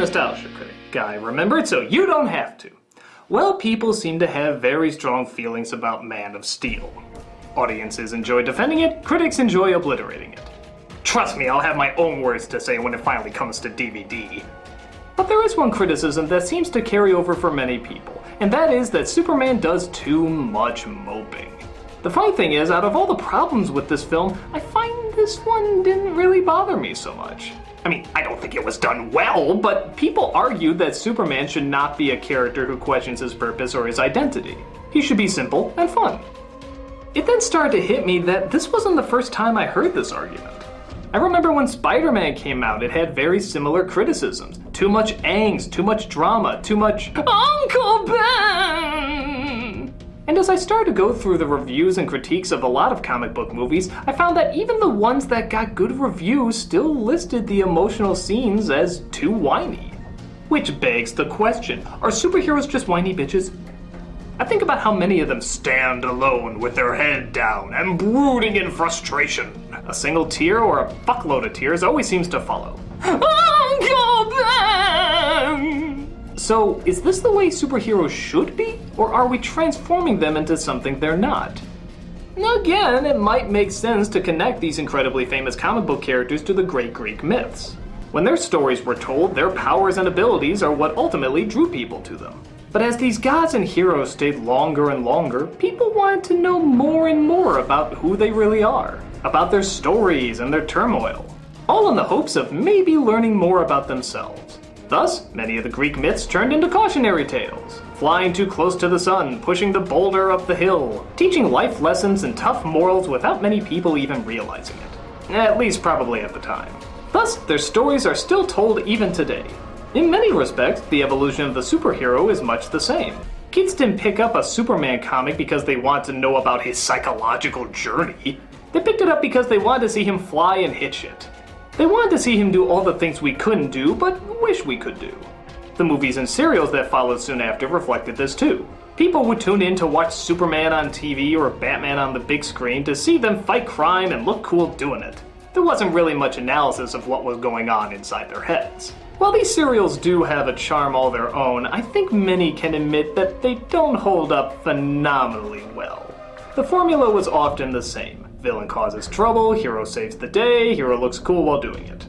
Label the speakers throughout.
Speaker 1: Nostalgia Critic. I remembered, so you don't have to. Well, people seem to have very strong feelings about Man of Steel. Audiences enjoy defending it, critics enjoy obliterating it. Trust me, I'll have my own words to say when it finally comes to DVD. But there is one criticism that seems to carry over for many people, and that is that Superman does too much moping. The funny thing is, out of all the problems with this film, I find this one didn't really bother me so much. I mean, I don't think it was done well, but people argued that Superman should not be a character who questions his purpose or his identity. He should be simple and fun. It then started to hit me that this wasn't the first time I heard this argument. I remember when Spider-Man came out, it had very similar criticisms. Too much angst, too much drama, too much Uncle Ben! And as I started to go through the reviews and critiques of a lot of comic book movies, I found that even the ones that got good reviews still listed the emotional scenes as too whiny. Which begs the question, are superheroes just whiny bitches? I think about how many of them stand alone with their head down and brooding in frustration. A single tear or a fuckload of tears always seems to follow. Uncle Ben! So, is this the way superheroes should be? Or are we transforming them into something they're not? Again, it might make sense to connect these incredibly famous comic book characters to the great Greek myths. When their stories were told, their powers and abilities are what ultimately drew people to them. But as these gods and heroes stayed longer and longer, people wanted to know more and more about who they really are, about their stories and their turmoil, all in the hopes of maybe learning more about themselves. Thus, many of the Greek myths turned into cautionary tales, flying too close to the sun, pushing the boulder up the hill, teaching life lessons and tough morals without many people even realizing it. At least probably at the time. Thus, their stories are still told even today. In many respects, the evolution of the superhero is much the same. Kids didn't pick up a Superman comic because they wanted to know about his psychological journey. They picked it up because they wanted to see him fly and hit shit. They wanted to see him do all the things we couldn't do, but wish we could do. The movies and serials that followed soon after reflected this too. People would tune in to watch Superman on TV or Batman on the big screen to see them fight crime and look cool doing it. There wasn't really much analysis of what was going on inside their heads. While these serials do have a charm all their own, I think many can admit that they don't hold up phenomenally well. The formula was often the same. Villain causes trouble, hero saves the day, hero looks cool while doing it.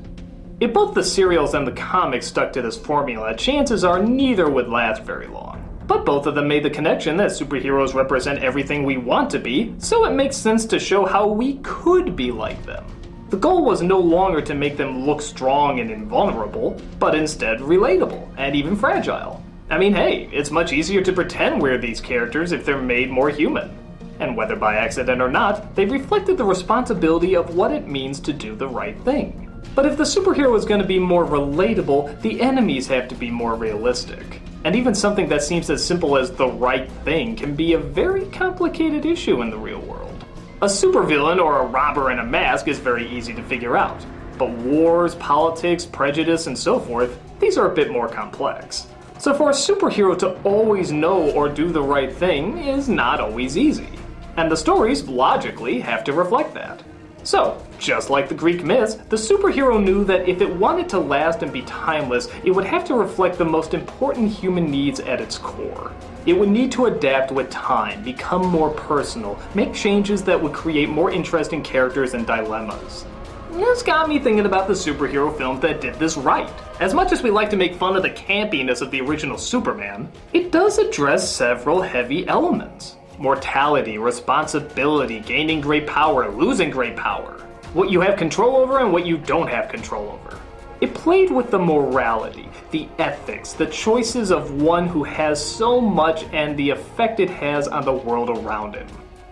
Speaker 1: If both the serials and the comics stuck to this formula, chances are neither would last very long. But both of them made the connection that superheroes represent everything we want to be, so it makes sense to show how we could be like them. The goal was no longer to make them look strong and invulnerable, but instead relatable and even fragile. I mean, hey, it's much easier to pretend we're these characters if they're made more human. And whether by accident or not, they've reflected the responsibility of what it means to do the right thing. But if the superhero is going to be more relatable, the enemies have to be more realistic. And even something that seems as simple as the right thing can be a very complicated issue in the real world. A supervillain or a robber in a mask is very easy to figure out. But wars, politics, prejudice, and so forth, these are a bit more complex. So for a superhero to always know or do the right thing is not always easy. And the stories, logically, have to reflect that. So, just like the Greek myths, the superhero knew that if it wanted to last and be timeless, it would have to reflect the most important human needs at its core. It would need to adapt with time, become more personal, make changes that would create more interesting characters and dilemmas. This got me thinking about the superhero films that did this right. As much as we like to make fun of the campiness of the original Superman, it does address several heavy elements. Mortality, responsibility, gaining great power, losing great power. What you have control over and what you don't have control over. It played with the morality, the ethics, the choices of one who has so much and the effect it has on the world around him.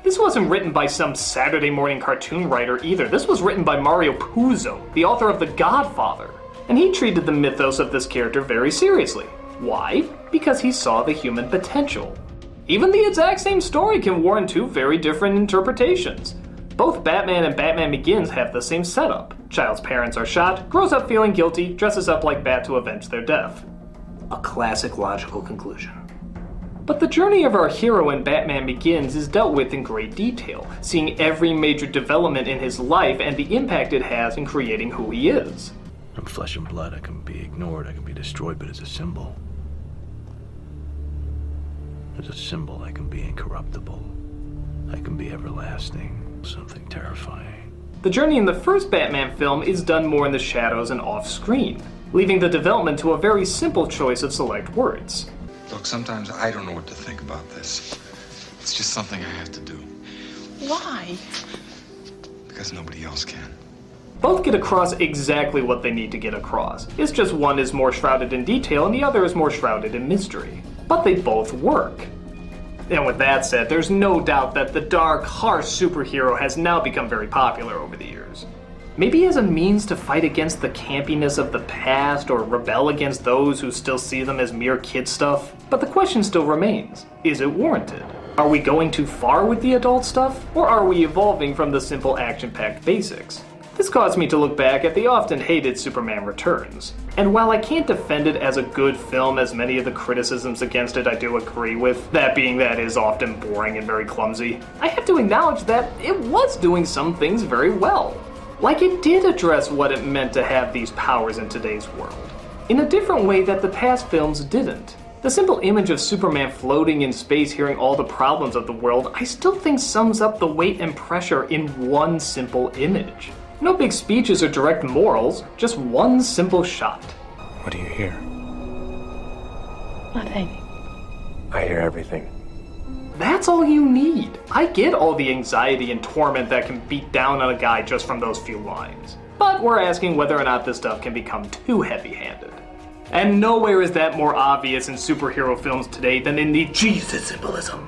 Speaker 1: This wasn't written by some Saturday morning cartoon writer either. This was written by Mario Puzo, the author of The Godfather. And he treated the mythos of this character very seriously. Why? Because he saw the human potential. Even the exact same story can warrant two very different interpretations. Both Batman and Batman Begins have the same setup. Child's parents are shot, grows up feeling guilty, dresses up like Bat to avenge their death. A classic logical conclusion. But the journey of our hero in Batman Begins is dealt with in great detail, seeing every major development in his life and the impact it has in creating who he is.
Speaker 2: I'm flesh and blood. I can be ignored. I can be destroyed, but as a symbol. As a symbol, I can be incorruptible. I can be everlasting. Something terrifying.
Speaker 1: The journey in the first Batman film is done more in the shadows and off-screen, leaving the development to a very simple choice of select words.
Speaker 3: Look, sometimes I don't know what to think about this. It's just something I have to do.
Speaker 4: Why?
Speaker 3: Because nobody else can.
Speaker 1: Both get across exactly what they need to get across. It's just one is more shrouded in detail and the other is more shrouded in mystery. But they both work. And with that said, there's no doubt that the dark, harsh superhero has now become very popular over the years. Maybe as a means to fight against the campiness of the past or rebel against those who still see them as mere kid stuff. But the question still remains, is it warranted? Are we going too far with the adult stuff, or are we evolving from the simple action-packed basics? This caused me to look back at the often hated Superman Returns. And while I can't defend it as a good film, as many of the criticisms against it I do agree with, that being that it is often boring and very clumsy, I have to acknowledge that it was doing some things very well. Like it did address what it meant to have these powers in today's world, in a different way that the past films didn't. The simple image of Superman floating in space hearing all the problems of the world I still think sums up the weight and pressure in one simple image. No big speeches or direct morals, just one simple shot.
Speaker 2: What do you hear?
Speaker 4: Nothing.
Speaker 2: I hear everything.
Speaker 1: That's all you need. I get all the anxiety and torment that can beat down on a guy just from those few lines. But we're asking whether or not this stuff can become too heavy-handed. And nowhere is that more obvious in superhero films today than in the Jesus symbolism.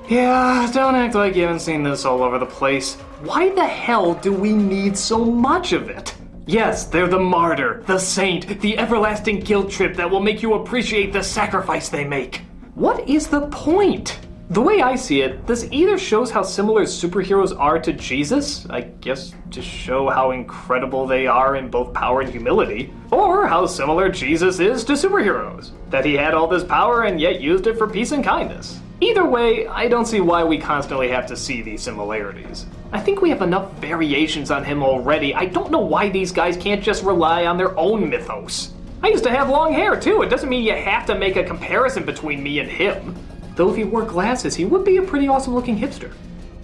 Speaker 1: Yeah, don't act like you haven't seen this all over the place. Why the hell do we need so much of it? Yes, they're the martyr, the saint, the everlasting guilt trip that will make you appreciate the sacrifice they make. What is the point? The way I see it, this either shows how similar superheroes are to Jesus, I guess to show how incredible they are in both power and humility, or how similar Jesus is to superheroes, that he had all this power and yet used it for peace and kindness. Either way, I don't see why we constantly have to see these similarities. I think we have enough variations on him already. I don't know why these guys can't just rely on their own mythos. I used to have long hair too. It doesn't mean you have to make a comparison between me and him. Though if he wore glasses, he would be a pretty awesome looking hipster.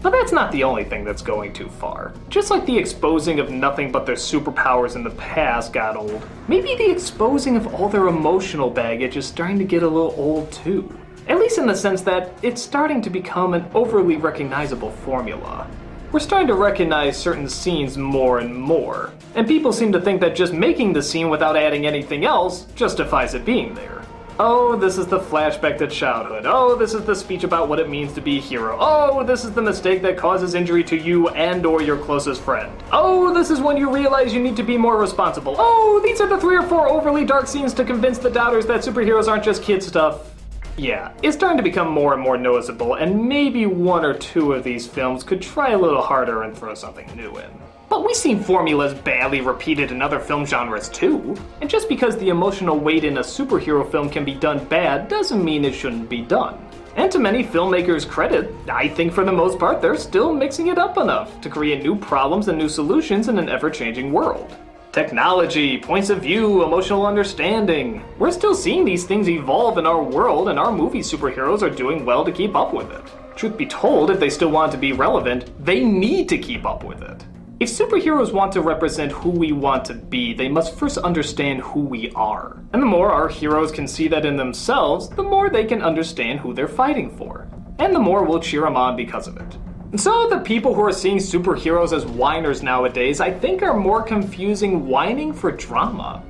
Speaker 1: But that's not the only thing that's going too far. Just like the exposing of nothing but their superpowers in the past got old, maybe the exposing of all their emotional baggage is starting to get a little old too. At least in the sense that it's starting to become an overly recognizable formula. We're starting to recognize certain scenes more and more, and people seem to think that just making the scene without adding anything else justifies it being there. Oh, this is the flashback to childhood. Oh, this is the speech about what it means to be a hero. Oh, this is the mistake that causes injury to you and or your closest friend. Oh, this is when you realize you need to be more responsible. Oh, these are the 3 or 4 overly dark scenes to convince the doubters that superheroes aren't just kid stuff. Yeah, it's starting to become more and more noticeable, and maybe 1 or 2 of these films could try a little harder and throw something new in. But we've seen formulas badly repeated in other film genres too, and just because the emotional weight in a superhero film can be done bad doesn't mean it shouldn't be done. And to many filmmakers' credit, I think for the most part they're still mixing it up enough to create new problems and new solutions in an ever-changing world. Technology, points of view, emotional understanding. We're still seeing these things evolve in our world, and our movie superheroes are doing well to keep up with it. Truth be told, if they still want to be relevant, they need to keep up with it. If superheroes want to represent who we want to be, they must first understand who we are. And the more our heroes can see that in themselves, the more they can understand who they're fighting for. And the more we'll cheer them on because of it. And so the people who are seeing superheroes as whiners nowadays, I think are more confusing whining for drama.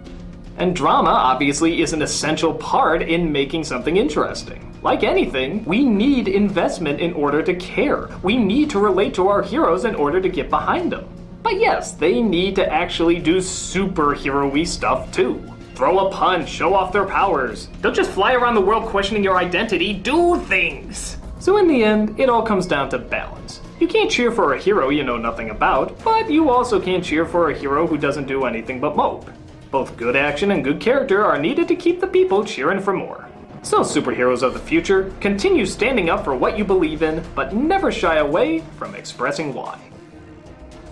Speaker 1: And drama obviously is an essential part in making something interesting. Like anything, we need investment in order to care. We need to relate to our heroes in order to get behind them. But yes, they need to actually do superhero-y stuff too. Throw a punch, show off their powers. Don't just fly around the world questioning your identity, do things! So in the end, it all comes down to balance. You can't cheer for a hero you know nothing about, but you also can't cheer for a hero who doesn't do anything but mope. Both good action and good character are needed to keep the people cheering for more. So superheroes of the future, continue standing up for what you believe in, but never shy away from expressing why.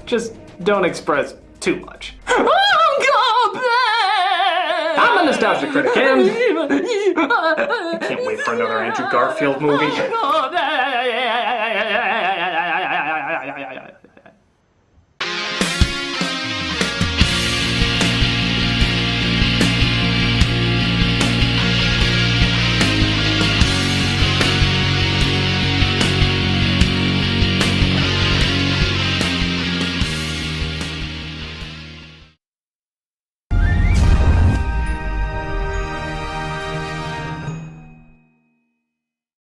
Speaker 1: Just don't express too much. Oh, God! the Nostalgia Critic, and I can't wait for another Andrew Garfield movie.